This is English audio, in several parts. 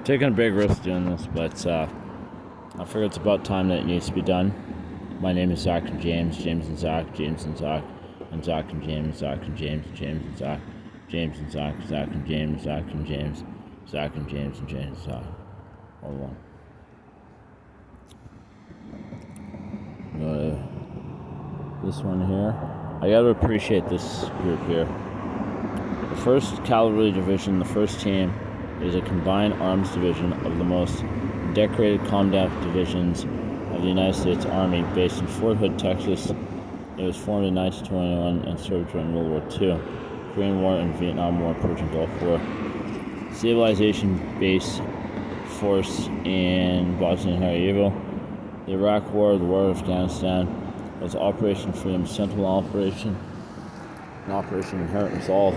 taking a big risk doing this, but I figure it's about time that it needs to be done. My name is Zach and James, James and Zach, James and Zach, and Zach and James, Zach and James, James and Zach, James and Zach, Zach and James, Zach and James, Zach and James and James and Zach. All one. This one here. I gotta appreciate this group here. The 1st Cavalry Division, the first team, is a combined arms division of the most decorated combat divisions of the United States Army, based in Fort Hood, Texas. It was formed in 1921 and served during World War II, Korean War, and Vietnam War, Persian Gulf War. Stabilization base force in Bosnia and Sarajevo. The Iraq War, the War of Afghanistan, was Operation Freedom, Sentinel Operation, and Operation Inherent Resolve.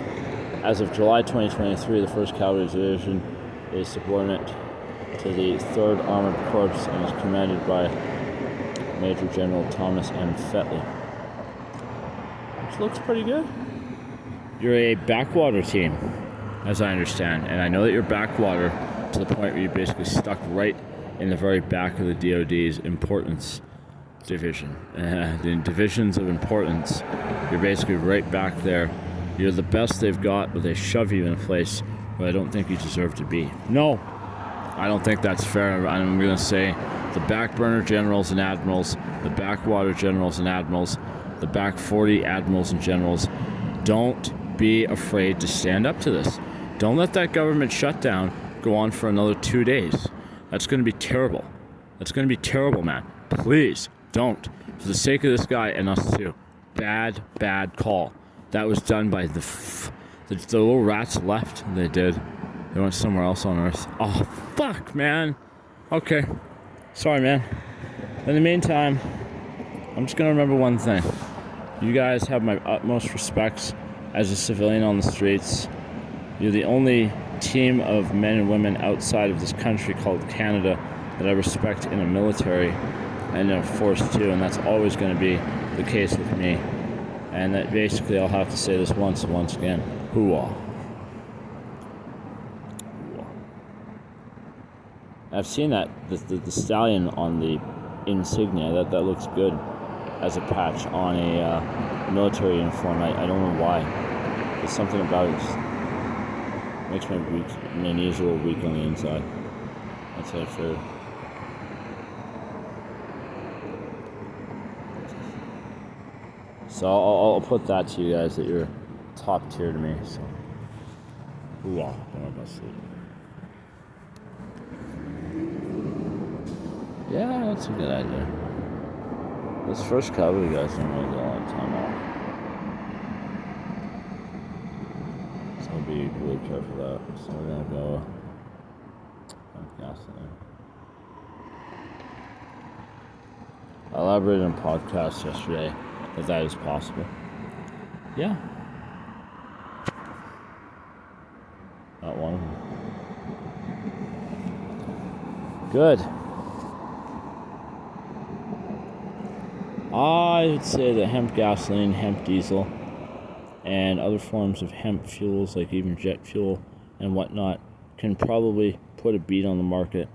As of July 2023, the 1st Cavalry Division is subordinate to the 3rd Armored Corps and is commanded by Major General Thomas M. Fetley. Which looks pretty good. You're a backwater team, as I understand, and I know that you're backwater to the point where you're basically stuck right in the very back of the DoD's importance division. The divisions of importance, you're basically right back there. You're the best they've got, but they shove you in a place where I don't think you deserve to be. No, I don't think that's fair. I'm going to say the back burner generals and admirals, the backwater generals and admirals, the back 40 admirals and generals, don't be afraid to stand up to this. Don't let that government shutdown go on for another 2 days. That's going to be terrible. That's going to be terrible, man. Please don't. For the sake of this guy and us too. Bad call. That was done by the little rats left. They did. They went somewhere else on Earth. Oh, fuck, man. Okay. Sorry, man. In the meantime, I'm just going to remember one thing. You guys have my utmost respects as a civilian on the streets. You're the only team of men and women outside of this country called Canada that I respect in a military and in a force too, and that's always going to be the case with me. And that basically I'll have to say this once again. Hooah. I've seen that the stallion on the insignia, that looks good as a patch on a military uniform. I don't know why. There's something about it just makes my knees a little weak on the inside. That's what I figured. So I'll put that to you guys, that you're top tier to me. So, hooah, don't go sleep. Yeah, that's a good idea. This 1st Cavalry guys don't really get a lot of time off. So I'll be really careful of that. So we're gonna go gasoline. I elaborated on podcasts yesterday that is possible. Yeah. Not one of them. Good. I would say that hemp gasoline, hemp diesel, and other forms of hemp fuels, like even jet fuel and whatnot, can probably put a beat on the market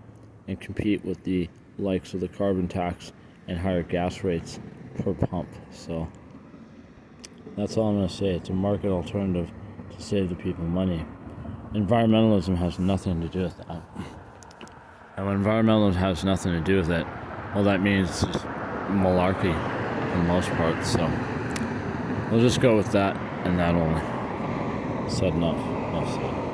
and compete with the likes of the carbon tax and higher gas rates per pump. So that's all I'm going to say. It's a market alternative to save the people money. Environmentalism has nothing to do with that. And when environmentalism has nothing to do with it, well, that means it's just malarkey for the most part. So we'll just go with that and that only. Said enough. Enough said.